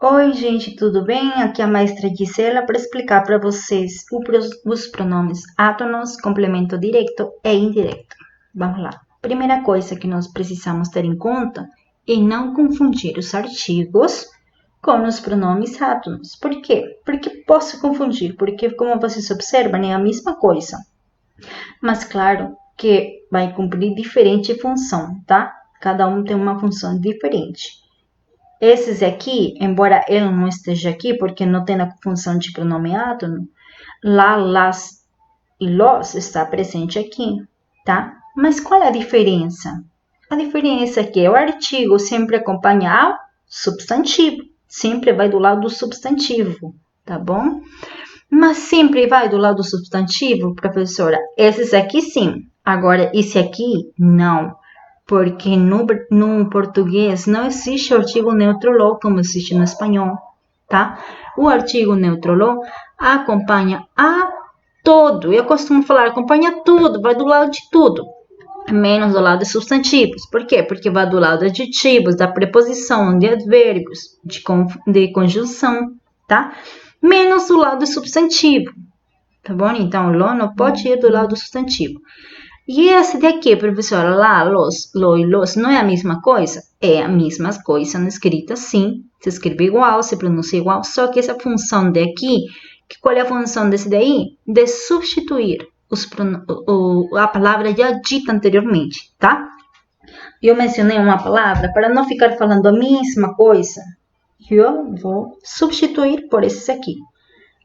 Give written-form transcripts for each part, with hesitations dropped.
Oi, gente, tudo bem? Aqui é a maestra Gisela para explicar para vocês os pronomes átonos, complemento direto e indireto. Vamos lá. Primeira coisa que nós precisamos ter em conta é não confundir os artigos com os pronomes átonos. Por quê? Porque posso confundir, porque como vocês observam, é a mesma coisa. Mas claro que vai cumprir diferente função, tá? Cada um tem uma função diferente. Esses aqui, embora ele não esteja aqui, porque não tem a função de pronome átono, lá, las e los está presente aqui, tá? Mas qual é a diferença? A diferença é que o artigo sempre acompanha ao substantivo, sempre vai do lado do substantivo, tá bom? Mas sempre vai do lado do substantivo, professora? Esses aqui sim, agora esse aqui não. Porque no português não existe o artigo neutro lo como existe no espanhol, tá? O artigo neutro lo acompanha a todo. Eu costumo falar, acompanha tudo, vai do lado de tudo, menos do lado de substantivos. Por quê? Porque vai do lado de adjetivos, da preposição, de advérbios, de conjunção, tá? Menos do lado do substantivo, tá bom? Então, lo não pode ir do lado do substantivo. E esse daqui, professora, lá, los, lo e los, não é a mesma coisa? É a mesma coisa na escrita, sim. Se escreve igual, se pronuncia igual, só que essa função daqui, qual é a função desse daí? De substituir a palavra já dita anteriormente, tá? Eu mencionei uma palavra para não ficar falando a mesma coisa. Eu vou substituir por esse aqui.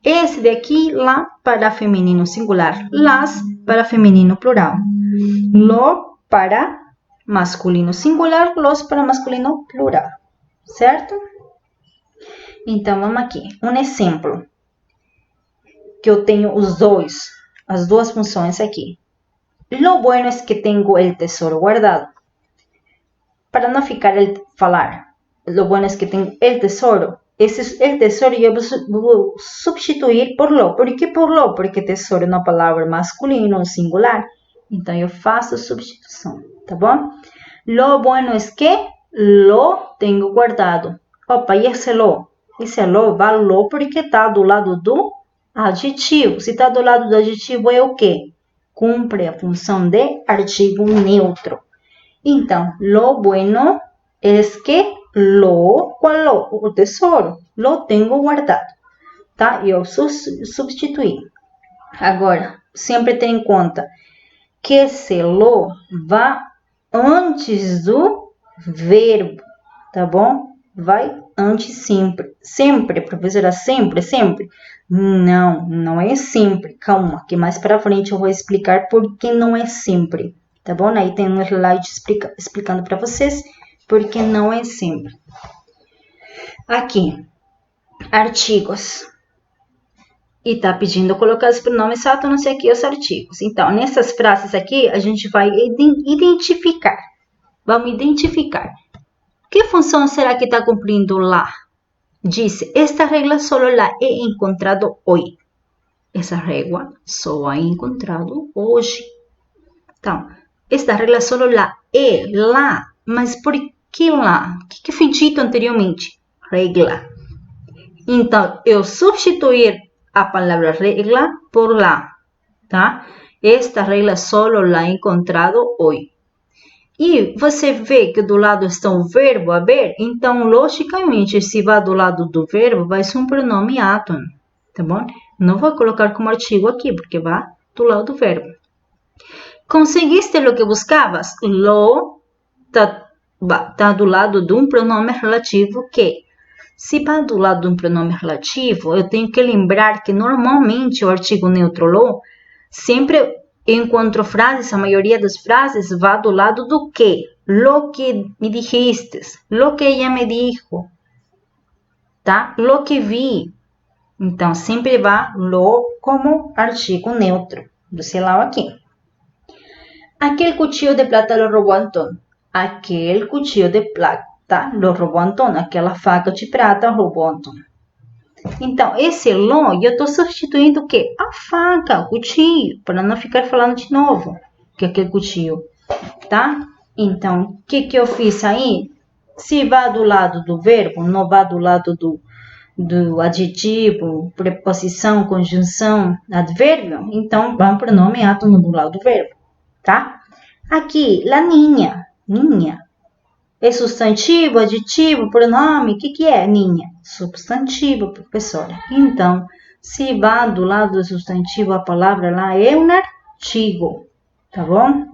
Esse daqui, lá, para feminino singular. Las, para feminino plural. Lo, para masculino singular. Los, para masculino plural. Certo? Então, vamos aqui. Um exemplo. Que eu tenho as duas funções aqui. Lo bueno es que tengo el tesoro guardado. Para não ficar falar. Lo bueno es que tengo el tesoro. El tesoro eu vou substituir por lo. Por que por lo? Porque tesoro é uma palavra masculina, singular. Então, eu faço substituição, tá bom? Lo bueno es que lo tengo guardado. Opa, e esse lo? Esse lo vai lo porque está do lado do adjetivo. Se está do lado do adjetivo, é o quê? Cumpre a função de artigo neutro. Então, lo bueno es que qual lo? O tesouro. Lo tengo guardado. Tá? Eu substituí. Agora, sempre tenha em conta que esse lo vai antes do verbo, tá bom? Vai antes sempre. Sempre, professora, sempre, sempre. Não, não é sempre. Calma, que mais para frente eu vou explicar por que não é sempre. Tá bom? Aí tem um slide explicando para vocês porque não é sempre. Aqui, artigos. E tá pedindo colocar os pronomes átonos e aqui os artigos. Então, nessas frases aqui, a gente vai identificar. Vamos identificar. Que função será que está cumprindo lá? Diz, esta regra solo la he encontrado hoy. Essa regra só a encontrado hoje. Então, esta regra solo la he, lá. Mas por que lá? O que foi dito anteriormente? Regla. Então, eu substituir a palavra regla por lá, tá? Esta regra solo la he encontrado hoy. E você vê que do lado está o verbo haver, então, logicamente, se vai do lado do verbo, vai ser um pronome átono, tá bom? Não vou colocar como artigo aqui, porque vai do lado do verbo. Conseguiste o que buscavas? Lo tá do lado de um pronome relativo que, se vai do lado de um pronome relativo, eu tenho que lembrar que normalmente o artigo neutro lo, sempre encontro frases, a maioria das frases vai do lado do que. Lo que me dijiste, lo que ella me dijo, tá? Lo que vi. Então, sempre vai lo como artigo neutro. Desse lado aqui. Aquele cuchillo de plata lo robó Antônio. Aquele cuchillo de plata lo robó Antônio. Aquela faca de prata roubou Antônio. Então, esse lo, eu estou substituindo o quê? A faca, o cuchillo, para não ficar falando de novo que é aquele cuchillo, tá? Então, o que eu fiz aí? Se vai do lado do verbo, não vai do lado do adjetivo, preposição, conjunção, advérbio, então vai o pronome átono do lado do verbo, tá? Aqui, la niña, niña. É substantivo, adjetivo, pronome, o que é niña? Substantivo, professora. Então, se vai do lado do substantivo, a palavra lá é um artigo, tá bom?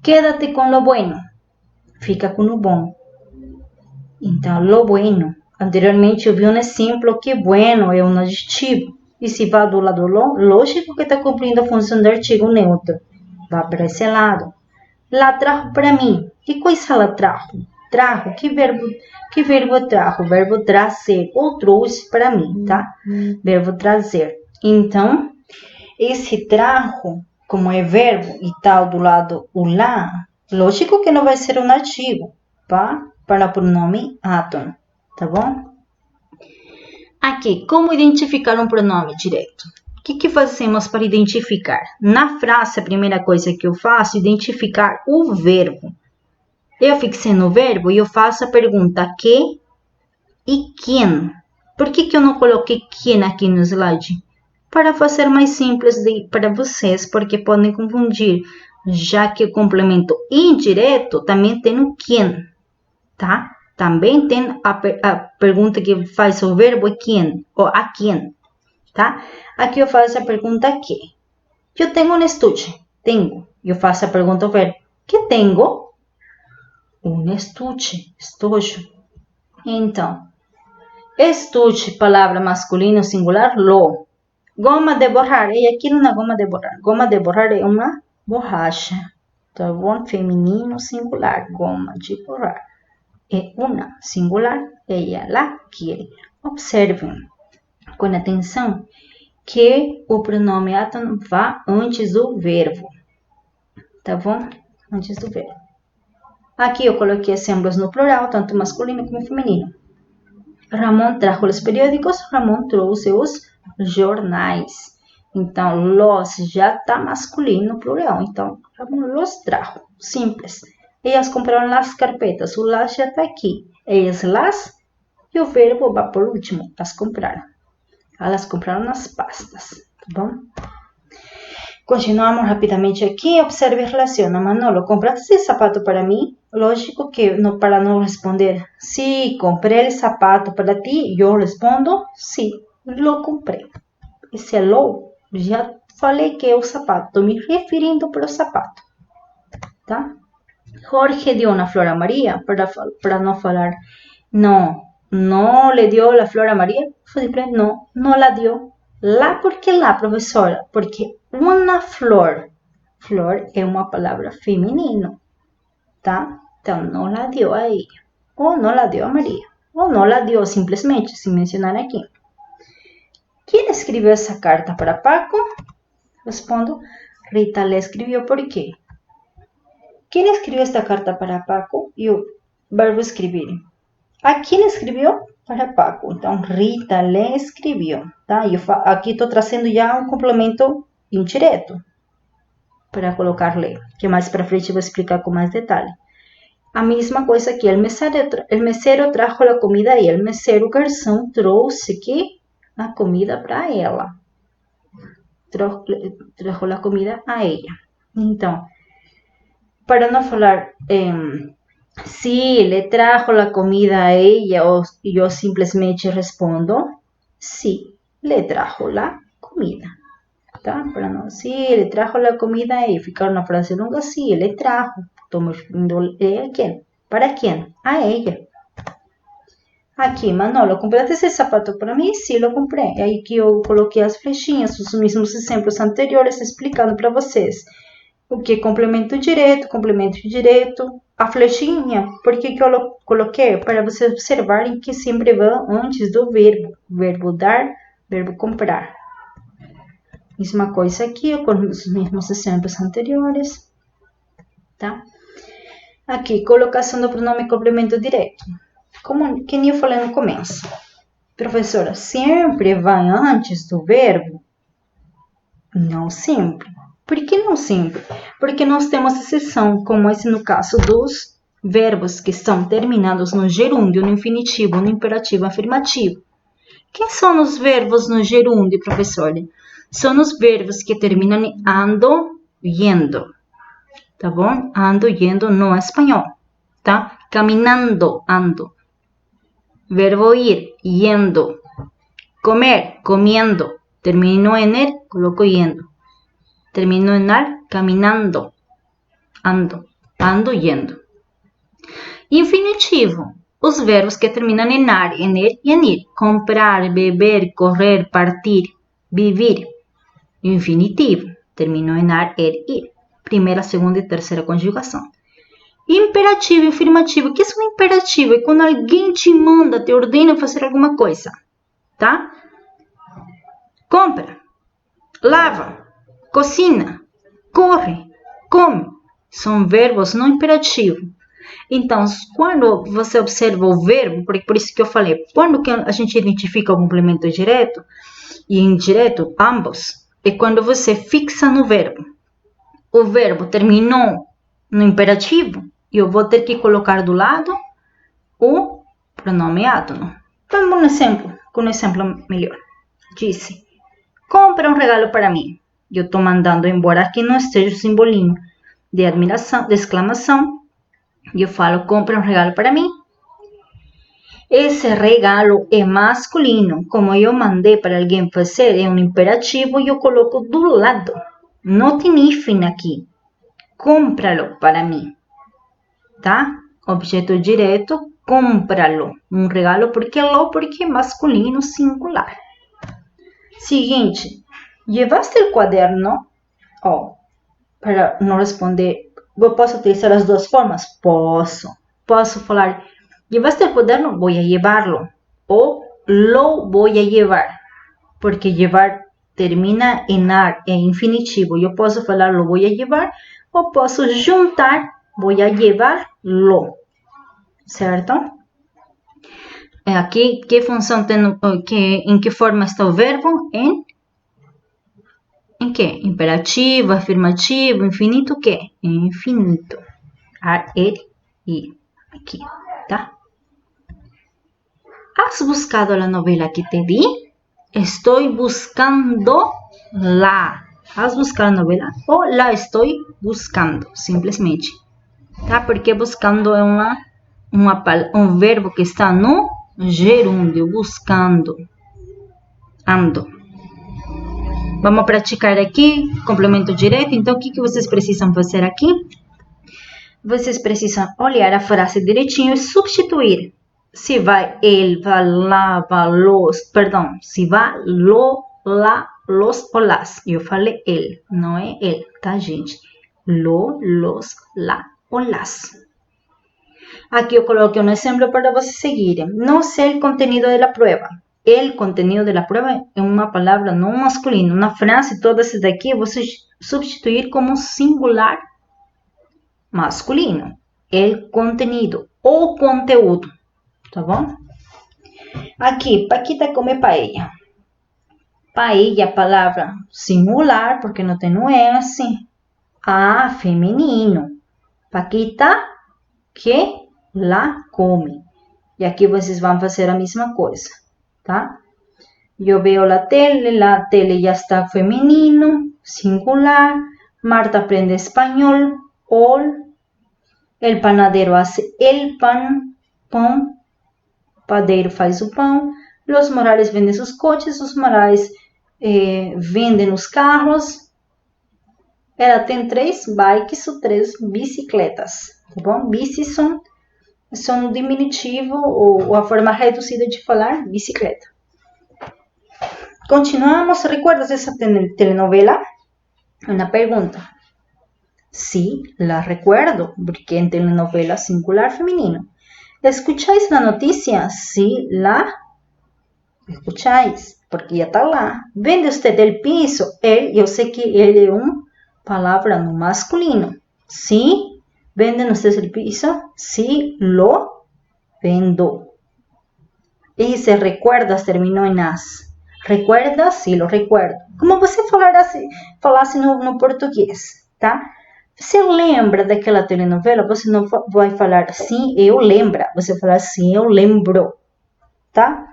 Quédate com lo bueno. Fica com o bom. Então, lo bueno. Anteriormente eu vi um exemplo que bueno é um adjetivo. E se vai do lado lógico que está cumprindo a função do artigo neutro. Vai para esse lado. La trajo para mim. Que coisa ela trajo? Trajo, que verbo trajo? Verbo trazer ou trouxe para mim, tá? Verbo trazer. Então, esse trajo, como é verbo e tal do lado o lá, lógico que não vai ser um artigo, tá? Para o pronome átono, tá bom? Aqui, como identificar um pronome direto? O que fazemos para identificar? Na frase, a primeira coisa que eu faço é identificar o verbo. Eu fixei no verbo e eu faço a pergunta que e quem. Por que eu não coloquei quem aqui no slide? Para fazer mais simples para vocês, porque podem confundir, já que o complemento indireto também tem o quem, tá? Também tem a pergunta que faz o verbo quem, ou a quem, tá? Aqui eu faço a pergunta que. Eu tenho um estuche, tenho. Eu faço a pergunta ao verbo, que tenho? Um estuche, estojo. Então, estuche, palavra masculino singular, lo. Goma de borrar, e aqui não é goma de borrar. Goma de borrar é uma borracha, tá bom? Feminino singular, goma de borrar. É uma singular, ela la quiere. Observem com atenção que o pronome átono vai antes do verbo, tá bom? Antes do verbo. Aqui eu coloquei exemplos no plural, tanto masculino como feminino. Ramon trajo os periódicos, Ramon trouxe os jornais. Então, los já está masculino plural. Então, Ramon los trajo. Simples. Elas compraram as carpetas. O las já está aqui. Elas las. E o verbo vai por último. Las compraram. Elas compraram as pastas. Tá bom? Continuamos rapidamente aqui. Observe e relaciona. Manolo, compraste esse sapato para mim? Lógico que para não responder sí, comprei o sapato para ti, eu respondo sí, lo comprei. Esse lo, já falei que é o sapato, estou me referindo para o sapato, tá? Jorge deu uma flor a Maria, para não falar não le dio la flor a Maria, não la dio. Lá, por que lá, professora? Porque uma flor é uma palavra feminino, tá? Então, não la dio a ella, ou não la dio a Maria, ou não la dio simplesmente, sem mencionar aqui. Quem escreveu essa carta para Paco? Respondo, Rita le escreveu por quê? Quem escreveu esta carta para Paco? E o verbo escrever. A quem escreveu? Para Paco. Então, Rita le escreveu, tá? Aqui estou trazendo já um complemento indireto para colocar le, que mais para frente eu vou explicar com mais detalhe. A mesma coisa aqui, el mesero trajo a comida e el mesero garçom trouxe que a comida para ela. Trajo a comida a ella. Então, para não falar sí, le trajo a comida a ella, ou eu simplesmente respondo sí, le trajo a comida. Tá? Para não, sí, le trajo a comida a ella. Ficar uma frase longa, sí, le trajo. Estou referindo a quem? Para quem? A ella. Aqui, Manolo, compraste esse sapato para mim? Sim, eu comprei. É aí que eu coloquei as flechinhas, os mesmos exemplos anteriores, explicando para vocês o que é complemento direto, a flechinha, por que eu coloquei? Para vocês observarem que sempre vai antes do verbo dar, verbo comprar. Mesma coisa aqui, com os mesmos exemplos anteriores, tá? Aqui, colocação do pronome complemento direto. Como que nem eu falei no começo. Professora, sempre vai antes do verbo? Não sempre. Por que não sempre? Porque nós temos exceção, como esse no caso dos verbos que estão terminados no gerúndio, no infinitivo, no imperativo afirmativo. Quem são os verbos no gerúndio, professor? São os verbos que terminam em ando, yendo. Tá bom? Ando, yendo no espanhol. Tá? Caminando, ando. Verbo ir, yendo. Comer, comiendo. Termino en el, coloco yendo. Termino en al, caminando. Ando, ando, yendo. Infinitivo. Os verbos que terminam em ar, en el e en ir. Comprar, beber, correr, partir, vivir. Infinitivo. Termino em ar, er, ir. Primeira, segunda e terceira conjugação. Imperativo e afirmativo. O que é um imperativo? É quando alguém te manda, te ordena fazer alguma coisa. Tá? Compra, lava, cocina, corre, come. São verbos não imperativos. Então, quando você observa o verbo, por isso que eu falei, quando a gente identifica o complemento direto e indireto, ambos, é quando você fixa no verbo. O verbo terminou no imperativo, e eu vou ter que colocar do lado o pronome átono. Vamos com um exemplo melhor. Disse, compra um regalo para mim. Eu estou mandando embora aqui não esteja o simbolinho de admiração, de exclamação. E eu falo, compra um regalo para mim. Esse regalo é masculino. Como eu mandei para alguém fazer, é um imperativo e eu coloco do lado. Não tem hífen aqui. Cómpralo para mim. Tá? Objeto direto, cómpralo. Um regalo, porque é masculino singular. Seguinte, llevaste el cuaderno? Para não responder, eu posso utilizar as duas formas? Posso falar, llevaste el cuaderno? Voy a llevarlo. O lo voy a llevar. Porque llevar termina em ar, é infinitivo. Eu posso falar lo voy a llevar ou posso juntar voy a llevarlo. Certo? Aqui, que função tem, em que forma está o verbo? Em que? Imperativo, afirmativo, infinito, o que? Infinito. Ar, er, ir. Aqui, tá? ¿Has buscado a novela que te di? Estoy buscando la. ¿Has buscado a novela? O la estoy buscando, simplesmente. Tá? Porque buscando é um verbo que está no gerúndio, buscando, ando. Vamos praticar aqui, complemento direto. Então, o que vocês precisam fazer aqui? Vocês precisam olhar a frase direitinho e substituir. Se vai ele, vai lá, vai los, perdão, se vai lo, lá, los ou las. Eu falei ele, não é ele, tá, gente? Lo, los, lá ou las. Aqui eu coloquei um exemplo para vocês seguirem. Não sei o conteúdo da prova. O conteúdo da prova é uma palavra não masculina. Uma frase, toda essa daqui, eu vou substituir como singular masculino. O conteúdo, o conteúdo. Tá bom? Aqui, Paquita come paella. Paella, palavra singular, porque não tem no S. A, feminino. Paquita, que la come. E aqui vocês vão fazer a mesma coisa, tá? Eu vejo la tele já está feminino, singular. Marta aprende espanhol, ol. El panadero hace el pan, pão. Padeiro faz o pão. Los Morales vendem seus coches, os Morales vendem os carros. Ela tem 3 bikes ou 3 bicicletas, tá bom? Bici são um diminutivo ou a forma reduzida de falar bicicleta. Continuamos. ¿Recuerdas esa telenovela? Una pregunta. Sí, la recuerdo, porque en telenovela singular femenino. ¿Escucháis la noticia? Sí, la escucháis, porque ya está lá. ¿Vende usted el piso? Él, yo sé que él es una palabra no masculino. Sí, ¿venden ustedes el piso? Sí, lo vendo. E se recuerdas terminou em as. Recuerdas? Sim, lo recuerdo. Como você falasse no português, tá? Você lembra daquela telenovela? Você não vai falar sim, eu lembro. Você vai falar sim, eu lembro. Tá?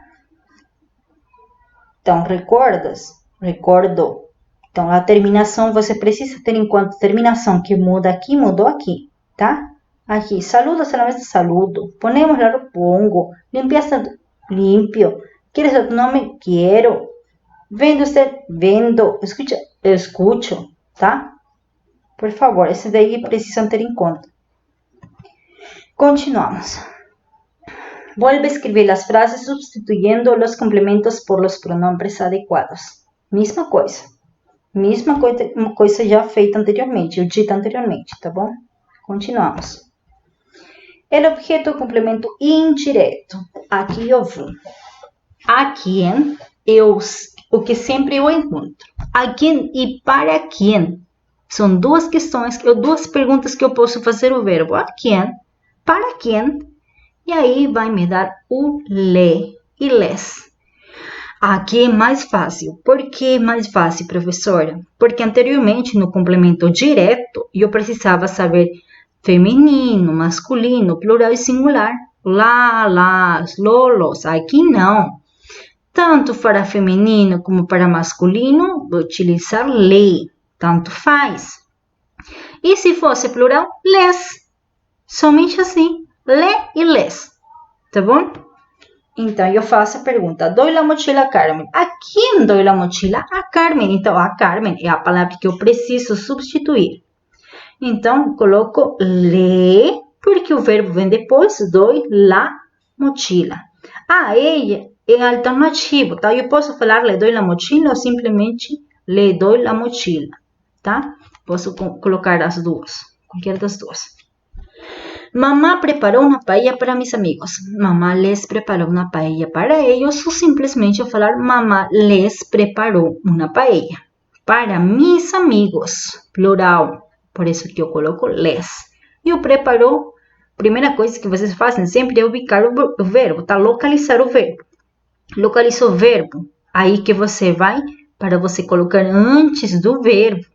Então, recordas? Recordo. Então, a terminação você precisa ter em conta a terminação que muda aqui, mudou aqui. Tá? Aqui, saludo, solamente saludo. Ponemos lá, pongo. Limpieza, limpio. ¿Quieres otro nombre? Quiero. Vende usted? Vendo. Escucha? Escucho. Tá? Por favor, esse daí precisam ter em conta. Continuamos. Vuelve a escribir las frases sustituyendo los complementos por los pronombres adequados. Mesma coisa já feita anteriormente, ou dita anteriormente, tá bom? Continuamos. El objeto complemento indireto. Aqui eu vou. A quem o que sempre eu encontro. A quem e para quem. São duas questões, duas perguntas que eu posso fazer o verbo. A quem, para quem, e aí vai me dar o le e les. Aqui é mais fácil. Por que mais fácil, professora? Porque anteriormente, no complemento direto, eu precisava saber feminino, masculino, plural e singular. Lá, las, lolos. Aqui não. Tanto para feminino como para masculino, vou utilizar le. Tanto faz. E se fosse plural, les. Somente assim. Le e les. Tá bom? Então, eu faço a pergunta. Dou a mochila a Carmen. A quem dou a mochila? A Carmen. Então, a Carmen é a palavra que eu preciso substituir. Então, coloco le, porque o verbo vem depois. Dou la mochila. A ela é alternativo, tá? Eu posso falar le dou a mochila ou simplesmente le dou a mochila. Tá? Posso colocar as duas, qualquer das duas. Mamá preparou uma paella para mis amigos. Mamá les preparou uma paella para ellos. Ou simplesmente eu falar mamá les preparou uma paella para mis amigos. Plural. Por isso que eu coloco les. E o preparou, primeira coisa que vocês fazem sempre é ubicar o verbo, tá? Localizar o verbo. Localiza o verbo. Aí que você vai para você colocar antes do verbo.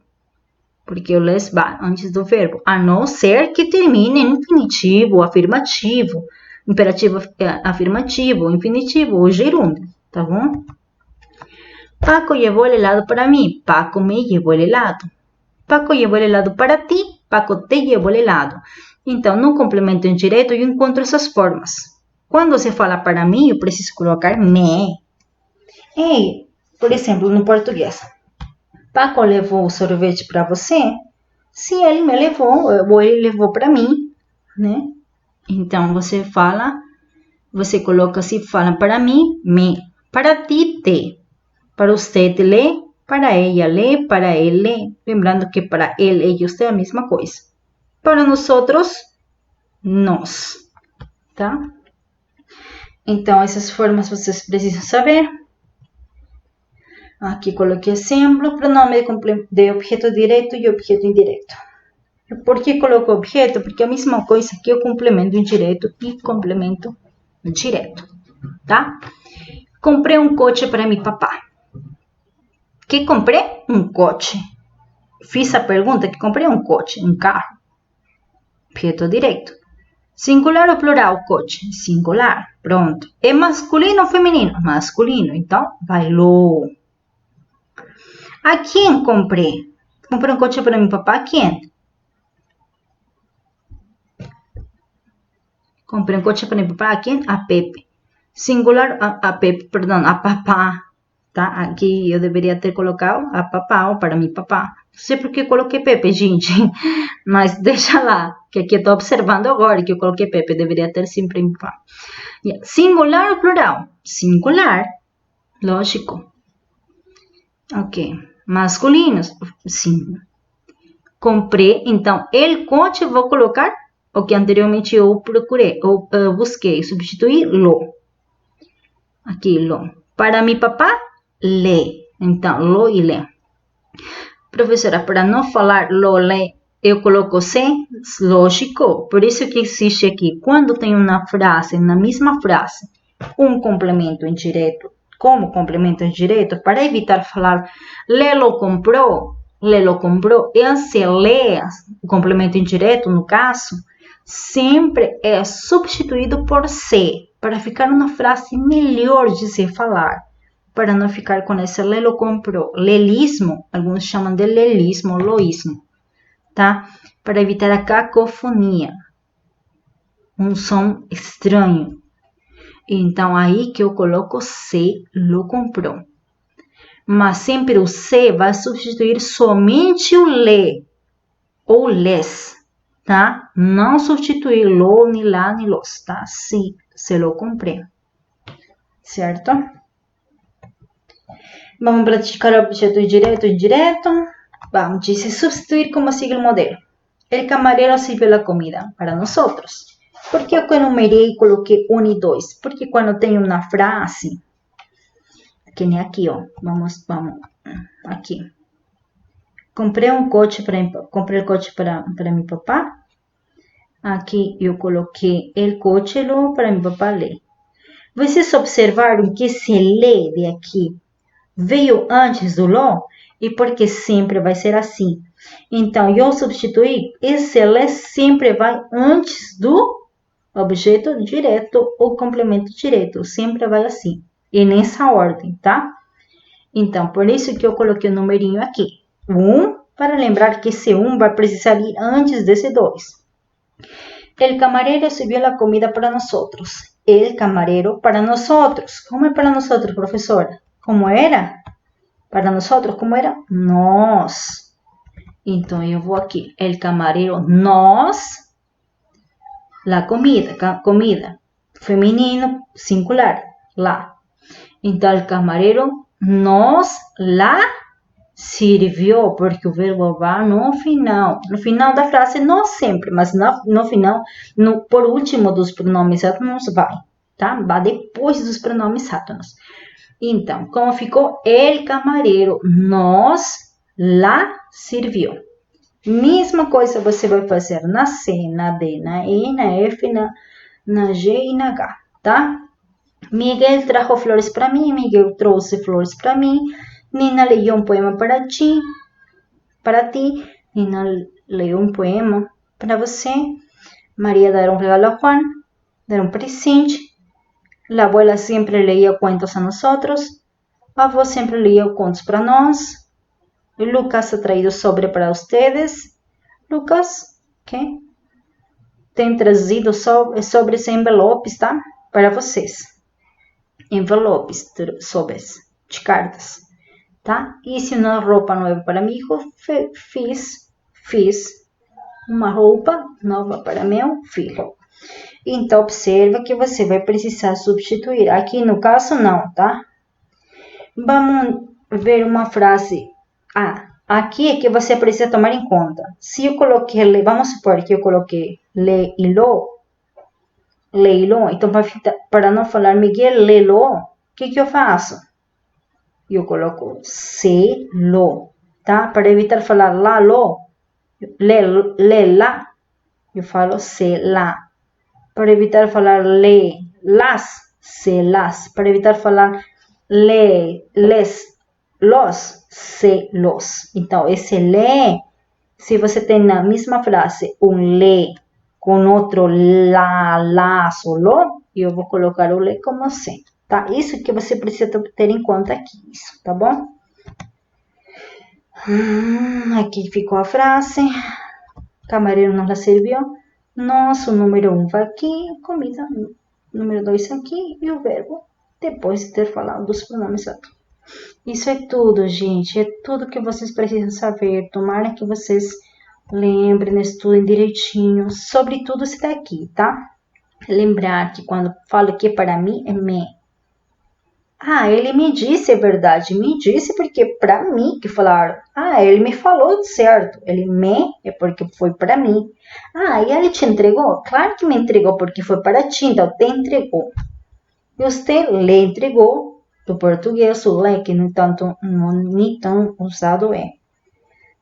Porque o les vai antes do verbo, a não ser que termine em infinitivo, afirmativo, imperativo afirmativo, infinitivo ou gerúndio, tá bom? Paco llevó el helado para mí, Paco me llevó el helado. Paco llevó el helado para ti, Paco te llevó el helado. Então, no complemento indireto, eu encontro essas formas. Quando se fala para mim, eu preciso colocar me. Ei, por exemplo, no português. Paco levou o sorvete para você? Se ele me levou, ou ele levou para mim, né? Então, você coloca se fala para mim, me. Para ti, te. Para você, le. Para ella, le. Para ele, le. Lembrando que para ele e você é a mesma coisa. Para nós outros, nós. Tá? Então, essas formas vocês precisam saber. Aqui coloquei exemplo, pronome de objeto direto e objeto indireto. Por que coloco objeto? Porque é a mesma coisa que o complemento indireto e complemento direto, tá? Comprei um coche para meu papá. Que comprei? Um coche. Fiz a pergunta que comprei um coche, um carro. Objeto direto. Singular ou plural, coche? Singular. Pronto. É masculino ou feminino? Masculino. Então, vai lo. A quem comprei? Comprei um coche para meu papá. A quem? Comprei um coche para meu papá. A quem? A Pepe. Singular, a Pepe, perdão, a papá. Tá? Aqui eu deveria ter colocado a papá ou para meu papá. Não sei por que coloquei Pepe, gente. Mas deixa lá, que aqui eu estou observando agora que eu coloquei Pepe. Deveria ter sempre meu papá. Singular ou plural? Singular. Lógico. Ok. Masculinos? Sim. Comprei, então, el coche, vou colocar o que anteriormente eu procurei, ou busquei, substituir lo. Aqui, lo. Para mi papá, le. Então, lo e le. Professora, para não falar lo, le, eu coloco se, lógico. Por isso que existe aqui, quando tem uma frase, na mesma frase, um complemento indireto, como complemento indireto, para evitar falar Lelo comprou, le lo comprou. Esse le, o complemento indireto, no caso, sempre é substituído por se, para ficar uma frase melhor de se falar, para não ficar com esse le lo comprou. Lelismo, alguns chamam de lelismo, loísmo, tá? Para evitar a cacofonia, um som estranho. Então, aí que eu coloco se lo comprou. Mas sempre o se vai substituir somente o le ou les, tá? Não substituir lo, ni lá, ni los, tá? Se lo comprei, certo? Vamos praticar o objeto direto e indireto. Vamos, dice substituir como sigue o modelo. El camarero sirvió la comida para nosotros. Por que eu enumerei e coloquei 1 e 2? Porque quando tem uma frase, que nem aqui, ó, vamos, aqui. Comprei um coche para meu papá. Aqui eu coloquei el coche lo para meu papá ler. Vocês observaram que esse le de aqui veio antes do lo? E porque sempre vai ser assim. Então, eu substituí, esse le sempre vai antes do objeto direto ou complemento direto. Sempre vai assim. E nessa ordem, tá? Então, por isso que eu coloquei o numerinho aqui. 1, para lembrar que esse 1 vai precisar ir antes desse 2. El camarero sirvió la comida para nosotros. El camarero para nosotros. ¿Cómo es para nosotros, profesora? ¿Cómo era? Para nosotros, ¿cómo era? Nós. Então, eu vou aqui. El camarero nos. La comida. Comida. Feminino, singular. La. Então, el camarero nos la sirvió, porque o verbo vai no final. No final da frase, não sempre, mas no final, por último dos pronomes átonos, vai, tá? Vai depois dos pronomes átonos. Então, como ficou? El camarero nos la sirvió. Mesma coisa você vai fazer na C, na D, na E, na F, na G e na H, tá? Miguel trajo flores para mim, Miguel trouxe flores para mim. Nina leyó un poema para ti. Nina leyó un poema para você. María dará un regalo a Juan, dará un presente. La abuela siempre leía cuentos a nosotros. A avó siempre leía cuentos para nós. Lucas ha traído sobre para ustedes. Lucas, ¿qué? Tem trazido sobres e envelopes, tá? Para vocês. Envelopes, sobres de cartas. Tá? Hice uma roupa nova para meu hijo, fiz uma roupa nova para meu filho. Então, observa que você vai precisar substituir. Aqui no caso, não, tá? Vamos ver uma frase. Aqui é que você precisa tomar em conta. Se eu coloquei, vamos supor que eu coloquei le e lo, então para não falar Miguel lelo, o que eu faço? Eu coloco se, lo, tá? Para evitar falar la, lo, le, la, eu falo se, la. Para evitar falar le, las, se, las. Para evitar falar le, les, los, se, los. Então, esse le, se você tem na mesma frase um le com outro la, las ou lo, eu vou colocar o le como se. Tá? Isso que você precisa ter em conta aqui, isso, tá bom? Aqui ficou a frase. Camareiro nos la serviu. Nosso número 1 vai aqui, comida, número 2 aqui, e o verbo, depois de ter falado dos pronomes átomos. Isso é tudo, gente, é tudo que vocês precisam saber. Tomara que vocês lembrem, estudem direitinho, sobre tudo isso daqui, tá? Lembrar que quando falo que para mim é me. Ele me disse, é verdade, me disse porque para mim que falaram. Ele me falou certo, ele me é porque foi para mim. E ele te entregou? Claro que me entregou porque foi para ti, então te entregou. E você le entregou, do português, o le, que nem tão usado é.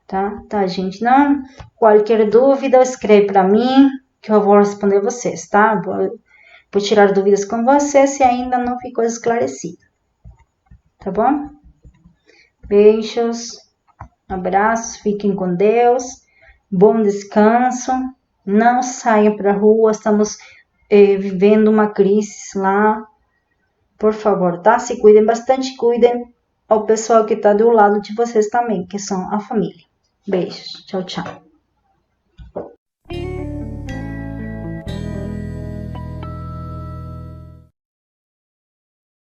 Tá, gente? Não, qualquer dúvida, escreve para mim, que eu vou responder vocês, tá? Vou tirar dúvidas com vocês se ainda não ficou esclarecido. Tá bom? Beijos. Abraços, fiquem com Deus, bom descanso, não saiam para a rua, estamos vivendo uma crise lá, por favor, tá? Se cuidem bastante, cuidem ao pessoal que está do lado de vocês também, que são a família. Beijos, tchau, tchau.